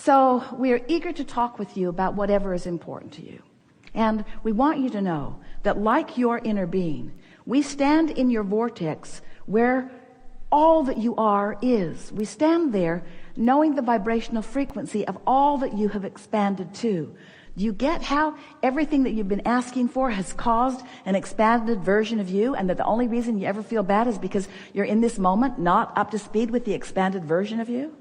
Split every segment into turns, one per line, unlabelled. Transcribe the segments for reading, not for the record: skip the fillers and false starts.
So we are eager to talk with you about whatever is important to you. And we want you to know that like your inner being, we stand in your vortex where all that you are is. We stand there knowing the vibrational frequency of all that you have expanded to. Do you get how everything that you've been asking for has caused an expanded version of you, and that the only reason you ever feel bad is because you're in this moment not up to speed with the expanded version of you?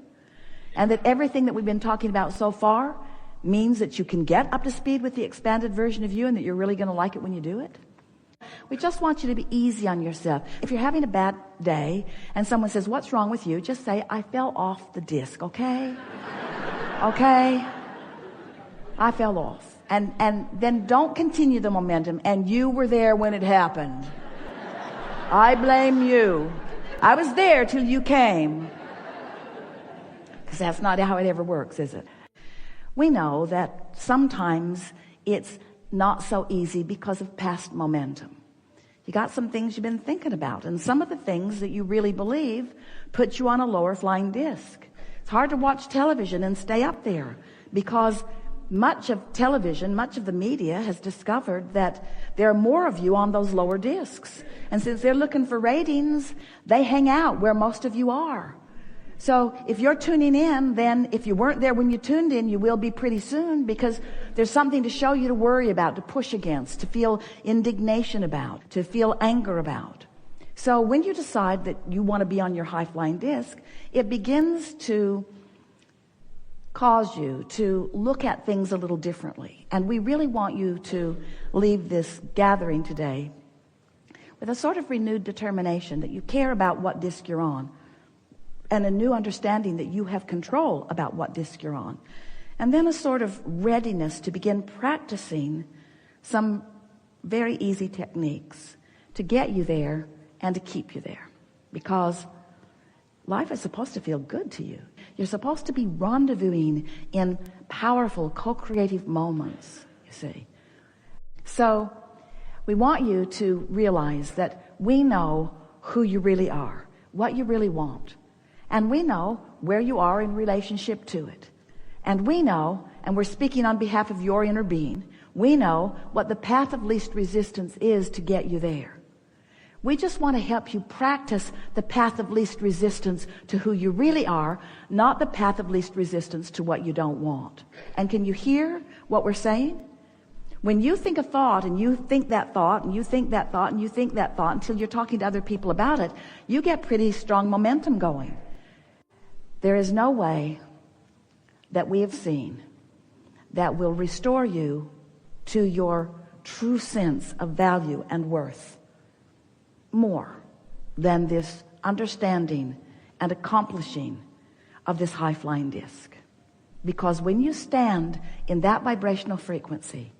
And that everything that we've been talking about so far means that you can get up to speed with the expanded version of you, and that you're really going to like it when you do it? We just want you to be easy on yourself. If you're having a bad day and someone says, "What's wrong with you?" just say, "I fell off the disc," okay? Okay? I fell off. And then don't continue the momentum, "and you were there when it happened. I blame you. I was there till you came." Because that's not how it ever works, is it? We know that sometimes it's not so easy because of past momentum. You got some things you've been thinking about, and some of the things that you really believe put you on a lower flying disc. It's hard to watch television and stay up there, because much of television, much of the media has discovered that there are more of you on those lower discs. And since they're looking for ratings, they hang out where most of you are. So if you're tuning in, then if you weren't there when you tuned in, you will be pretty soon, because there's something to show you, to worry about, to push against, to feel indignation about, to feel anger about. So when you decide that you want to be on your high-flying disc, it begins to cause you to look at things a little differently. And we really want you to leave this gathering today with a sort of renewed determination that you care about what disc you're on, and a new understanding that you have control about what disc you're on. And then a sort of readiness to begin practicing some very easy techniques to get you there and to keep you there. Because life is supposed to feel good to you. You're supposed to be rendezvousing in powerful, co-creative moments, you see. So we want you to realize that we know who you really are, what you really want. And we know where you are in relationship to it. And we know, and we're speaking on behalf of your inner being, we know what the path of least resistance is to get you there. We just want to help you practice the path of least resistance to who you really are, not the path of least resistance to what you don't want. And can you hear what we're saying? When you think a thought, and you think that thought, and you think that thought, and you think that thought, until you're talking to other people about it, you get pretty strong momentum going. There is no way that we have seen that will restore you to your true sense of value and worth more than this understanding and accomplishing of this high-flying disc. Because when you stand in that vibrational frequency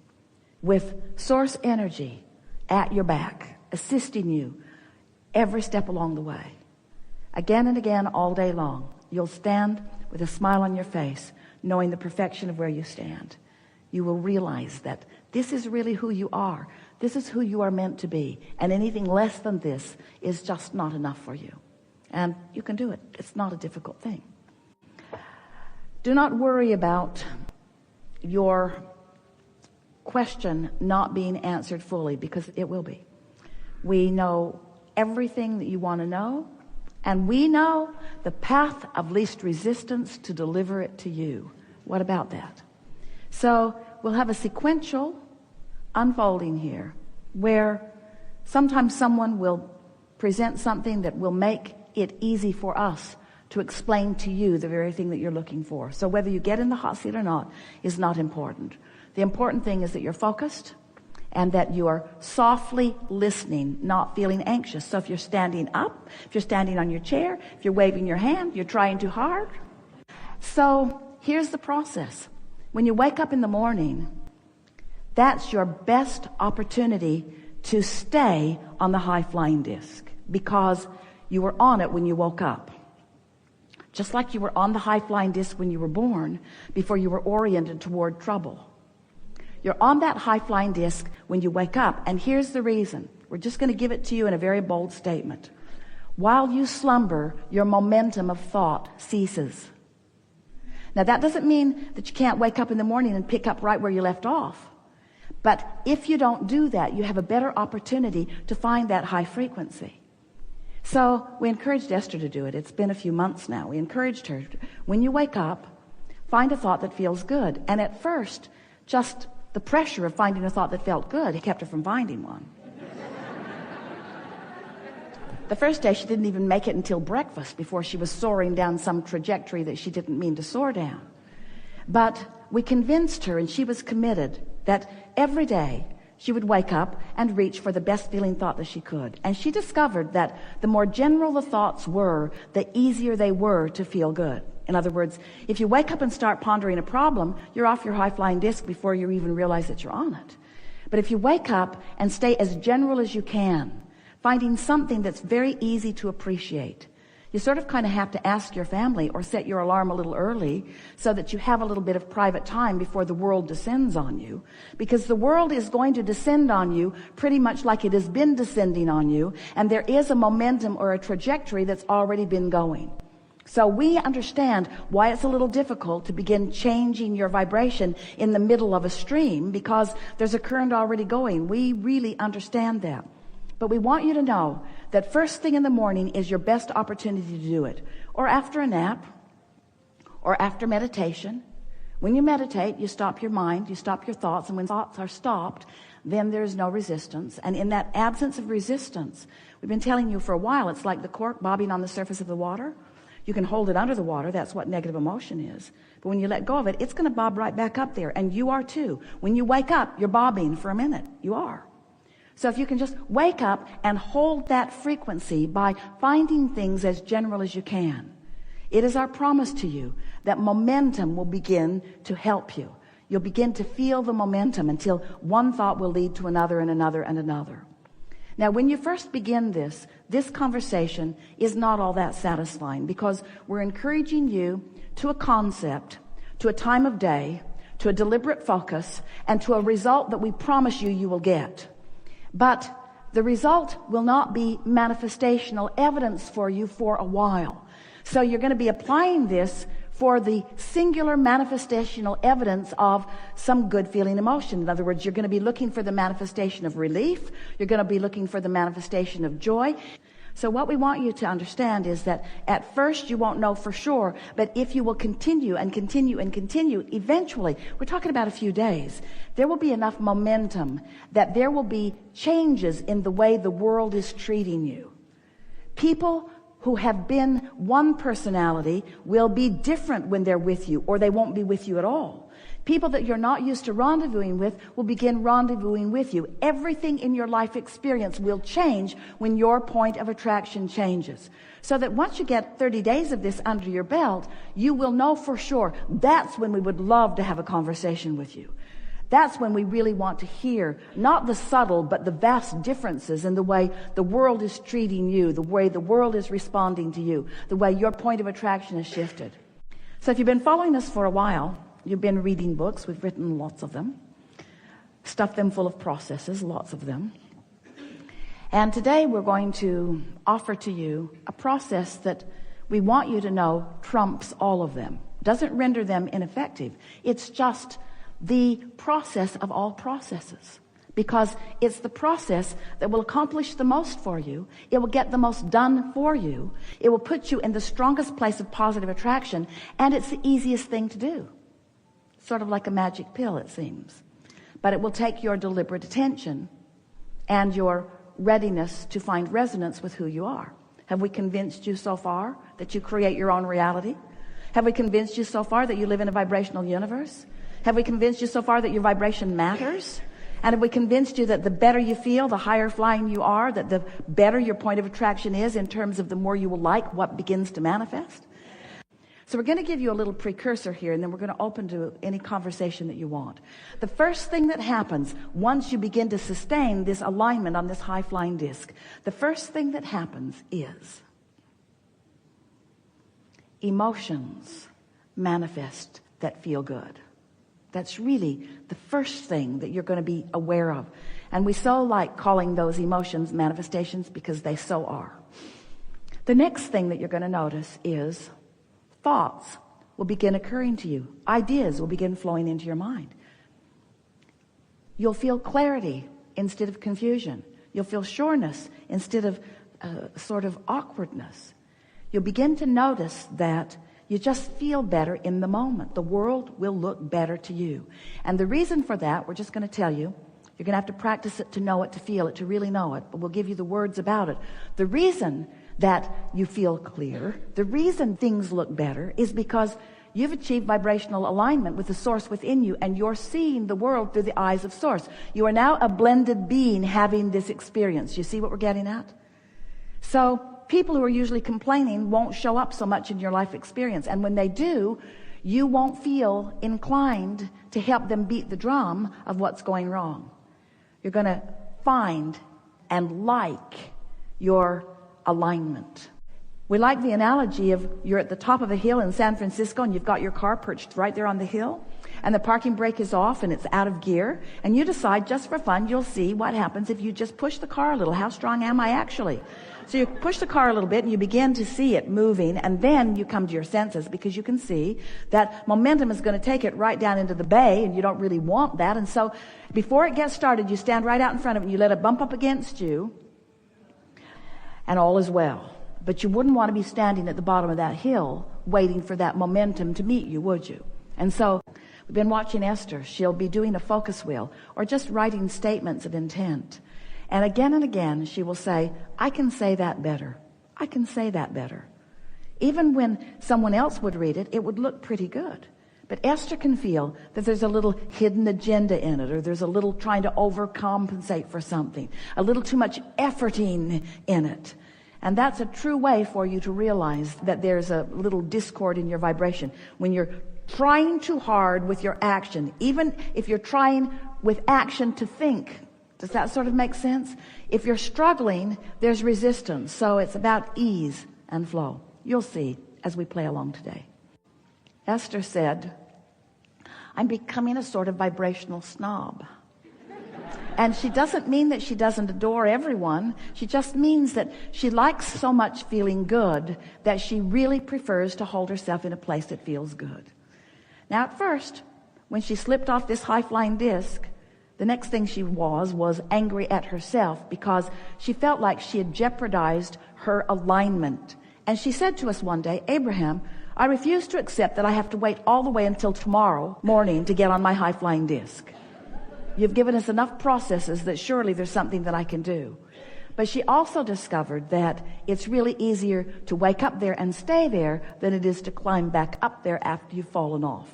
with source energy at your back, assisting you every step along the way, again and again all day long, you'll stand with a smile on your face, knowing the perfection of where you stand. You will realize that this is really who you are. This is who you are meant to be. And anything less than this is just not enough for you. And you can do it. It's not a difficult thing. Do not worry about your question not being answered fully, because it will be. We know everything that you want to know. And we know the path of least resistance to deliver it to you. What about that? So we'll have a sequential unfolding here, where sometimes someone will present something that will make it easy for us to explain to you the very thing that you're looking for. So whether you get in the hot seat or not is not important. The important thing is that you're focused, and that you are softly listening, not feeling anxious. So if you're standing up, if you're standing on your chair, if you're waving your hand, you're trying too hard. So here's the process. When you wake up in the morning, that's your best opportunity to stay on the high-flying disc, because you were on it when you woke up. Just like you were on the high-flying disc when you were born, before you were oriented toward trouble. You're on that high-flying disc when you wake up. And here's the reason. We're just going to give it to you in a very bold statement. While you slumber, your momentum of thought ceases. Now, that doesn't mean that you can't wake up in the morning and pick up right where you left off. But if you don't do that, you have a better opportunity to find that high frequency. So we encouraged Esther to do it. It's been a few months now. We encouraged her, when you wake up, find a thought that feels good. And at first, just the pressure of finding a thought that felt good kept her from finding one. The first day, she didn't even make it until breakfast before she was soaring down some trajectory that she didn't mean to soar down. But we convinced her, and she was committed, that every day she would wake up and reach for the best feeling thought that she could. And she discovered that the more general the thoughts were, the easier they were to feel good. In other words, if you wake up and start pondering a problem, you're off your high-flying disc before you even realize that you're on it. But if you wake up and stay as general as you can, finding something that's very easy to appreciate, you sort of kind of have to ask your family or set your alarm a little early so that you have a little bit of private time before the world descends on you. Because the world is going to descend on you pretty much like it has been descending on you, and there is a momentum or a trajectory that's already been going. So we understand why it's a little difficult to begin changing your vibration in the middle of a stream, because there's a current already going. We really understand that. But we want you to know that first thing in the morning is your best opportunity to do it. Or after a nap, or after meditation. When you meditate, you stop your mind, you stop your thoughts, and when thoughts are stopped, then there's no resistance. And in that absence of resistance, we've been telling you for a while, it's like the cork bobbing on the surface of the water. You can hold it under the water. That's what negative emotion is. But when you let go of it, it's going to bob right back up there. And you are too. When you wake up, you're bobbing for a minute. You are. So if you can just wake up and hold that frequency by finding things as general as you can, it is our promise to you that momentum will begin to help you. You'll begin to feel the momentum until one thought will lead to another and another and another. Now, when you first begin this conversation is not all that satisfying, because we're encouraging you to a concept, to a time of day, to a deliberate focus, and to a result that we promise you you will get. But the result will not be manifestational evidence for you for a while. So you're going to be applying this for the singular manifestational evidence of some good feeling emotion. In other words, you're going to be looking for the manifestation of relief. You're going to be looking for the manifestation of joy. So what we want you to understand is that at first you won't know for sure, but if you will continue and continue and continue, eventually, we're talking about a few days, there will be enough momentum that there will be changes in the way the world is treating you. People who have been one personality will be different when they're with you, or they won't be with you at all. People that you're not used to rendezvousing with will begin rendezvousing with you. Everything in your life experience will change when your point of attraction changes. So that once you get 30 days of this under your belt, you will know for sure that's when we would love to have a conversation with you. That's when we really want to hear, not the subtle, but the vast differences in the way the world is treating you, the way the world is responding to you, the way your point of attraction has shifted. So if you've been following us for a while, you've been reading books. We've written lots of them, stuffed them full of processes, lots of them. And today we're going to offer to you a process that we want you to know trumps all of them. Doesn't render them ineffective. It's just the process of all processes, because it's the process that will accomplish the most for you. It will get the most done for you. It will put you in the strongest place of positive attraction, and it's the easiest thing to do. Sort of like a magic pill, it seems. But it will take your deliberate attention and your readiness to find resonance with who you are. Have we convinced you so far that you create your own reality? Have we convinced you so far that you live in a vibrational universe? Have we convinced you so far that your vibration matters? And have we convinced you that the better you feel, the higher flying you are, that the better your point of attraction is in terms of the more you will like what begins to manifest? So we're going to give you a little precursor here, and then we're going to open to any conversation that you want. The first thing that happens once you begin to sustain this alignment on this high-flying disc, the first thing that happens is emotions manifest that feel good. That's really the first thing that you're going to be aware of. And we so like calling those emotions manifestations because they so are. The next thing that you're going to notice is thoughts will begin occurring to you. Ideas will begin flowing into your mind. You'll feel clarity instead of confusion. You'll feel sureness instead of sort of awkwardness. You'll begin to notice that you just feel better in the moment. The world will look better to you. And the reason for that, we're just going to tell you. You're going to have to practice it to know it, to feel it, to really know it. But we'll give you the words about it. The reason that you feel clear, the reason things look better, is because you've achieved vibrational alignment with the source within you, and you're seeing the world through the eyes of source. You are now a blended being having this experience. You see what we're getting at? So people who are usually complaining won't show up so much in your life experience. And when they do, you won't feel inclined to help them beat the drum of what's going wrong. You're going to find and like your alignment. We like the analogy of you're at the top of a hill in San Francisco and you've got your car perched right there on the hill, and the parking brake is off and it's out of gear, and you decide just for fun you'll see what happens if you just push the car a little. How strong am I actually? So you push the car a little bit and you begin to see it moving, and then you come to your senses because you can see that momentum is going to take it right down into the bay, and you don't really want that. And so before it gets started, you stand right out in front of it and you let it bump up against you, and all is well. But you wouldn't want to be standing at the bottom of that hill waiting for that momentum to meet you, would you? And so we've been watching Esther. She'll be doing a focus wheel or just writing statements of intent. And again, she will say, I can say that better. I can say that better. Even when someone else would read it, it would look pretty good. But Esther can feel that there's a little hidden agenda in it, or there's a little trying to overcompensate for something, a little too much efforting in it. And that's a true way for you to realize that there's a little discord in your vibration. When you're trying too hard with your action, even if you're trying with action to think, does that sort of make sense? If you're struggling, there's resistance. So it's about ease and flow. You'll see as we play along today. Esther said, I'm becoming a sort of vibrational snob. And she doesn't mean that she doesn't adore everyone. She just means that she likes so much feeling good that she really prefers to hold herself in a place that feels good. Now, at first, when she slipped off this high-flying disc, the next thing she was angry at herself because she felt like she had jeopardized her alignment. And she said to us one day, Abraham, I refuse to accept that I have to wait all the way until tomorrow morning to get on my high-flying disc. You've given us enough processes that surely there's something that I can do. But she also discovered that it's really easier to wake up there and stay there than it is to climb back up there after you've fallen off.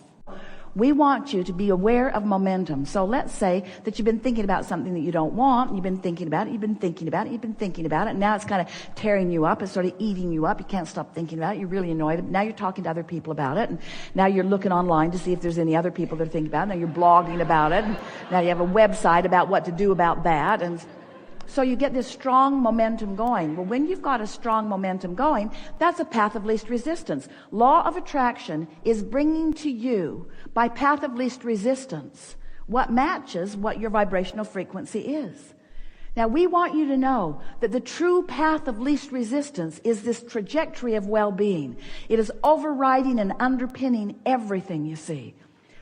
We want you to be aware of momentum. So let's say that you've been thinking about something that you don't want, and you've been thinking about it, you've been thinking about it, you've been thinking about it, and now it's kind of tearing you up, it's sort of eating you up, you can't stop thinking about it, you're really annoyed. Now you're talking to other people about it, and now you're looking online to see if there's any other people that are thinking about it, now you're blogging about it, and now you have a website about what to do about that, and so you get this strong momentum going. Well, when you've got a strong momentum going, that's a path of least resistance. Law of attraction is bringing to you, by path of least resistance, what matches what your vibrational frequency is. Now, we want you to know that the true path of least resistance is this trajectory of well-being. It is overriding and underpinning everything you see.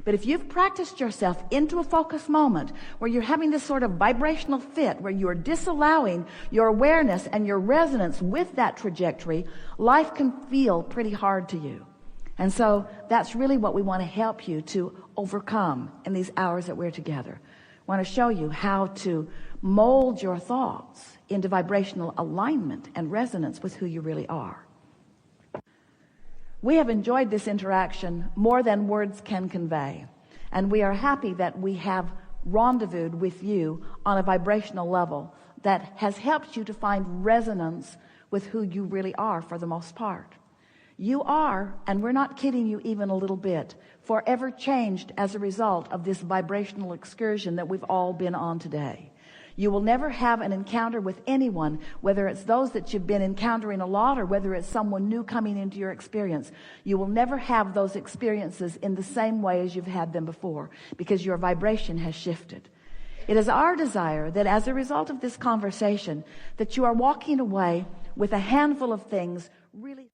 But if you've practiced yourself into a focus moment where you're having this sort of vibrational fit, where you're disallowing your awareness and your resonance with that trajectory, life can feel pretty hard to you. And so that's really what we want to help you to overcome in these hours that we're together. I want to show you how to mold your thoughts into vibrational alignment and resonance with who you really are. We have enjoyed this interaction more than words can convey, and we are happy that we have rendezvoused with you on a vibrational level that has helped you to find resonance with who you really are for the most part. You are, and we're not kidding you even a little bit, forever changed as a result of this vibrational excursion that we've all been on today. You will never have an encounter with anyone, whether it's those that you've been encountering a lot or whether it's someone new coming into your experience. You will never have those experiences in the same way as you've had them before, because your vibration has shifted. It is our desire that as a result of this conversation, that you are walking away with a handful of things really